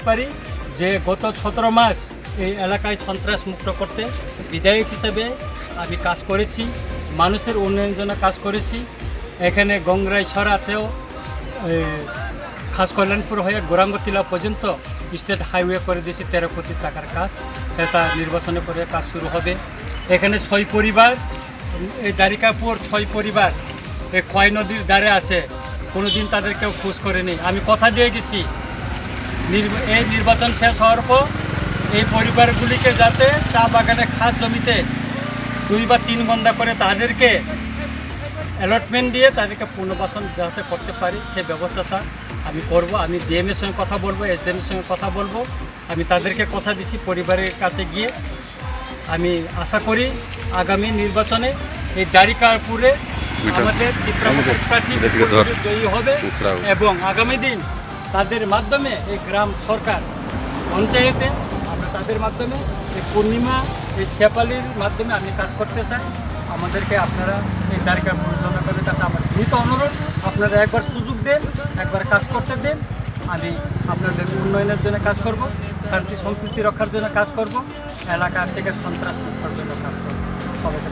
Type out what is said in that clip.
পারি যে গত 17 মাস এই এলাকায় সন্ত্রাস মুক্ত করতে বিধায়ক হিসেবে আমি কাজ করেছি, মানুষের উন্নয়নের জন্য কাজ করেছি। এখানে গংরাই সরাতেও খাস কল্যাণপুর হয়ে গোরাঙ্গটিলা পর্যন্ত স্টেট হাইওয়ে করে দিয়েছি 13 কোটি টাকার কাজ। এটা নির্বাচনের পরে কাজ শুরু হবে। এখানে 6 পরিবার, এই দ্বারিকাপুর 6 পরিবার এই খোয়াই নদীর ধারে আছে, কোনোদিন তাদের কেউ খোঁজ করেনি। আমি কথা দিয়ে গেছি এই নির্বাচন শেষ হওয়ার পর এই পরিবারগুলিকে যাতে চা বাগানে খাস জমিতে 2 বা 3 বন্ধা করে তাদেরকে অ্যালটমেন্ট দিয়ে তাদেরকে পুনর্বাসন যাতে করতে পারি সেই ব্যবস্থাটা আমি করব। আমি ডিএমের সঙ্গে কথা বলবো, এসডিএমের সঙ্গে কথা বলবো। আমি তাদেরকে কথা দিছি পরিবারের কাছে গিয়ে। আমি আশা করি আগামী নির্বাচনে এই দ্বারিকাপুরে আমাদের প্রার্থী জয়ী হবে এবং আগামী দিন তাদের মাধ্যমে এই গ্রাম সরকার পঞ্চায়েতে আমরা তাদের মাধ্যমে এই পূর্ণিমা এই ছেপালির মাধ্যমে আমি কাজ করতে চাই। আমাদেরকে আপনারা এই দ্বারিকাপুর জনগণের কাছে আমার বিনীত অনুরোধ, আপনারা একবার সুযোগ দেন, একবার কাজ করতে দেন। আমি আপনাদের উন্নয়নের জন্য কাজ করব, শান্তি সম্প্রীতি রক্ষার জন্য কাজ করব, এলাকা থেকে সন্ত্রাস মুক্তর জন্য কাজ করব। সবাইকে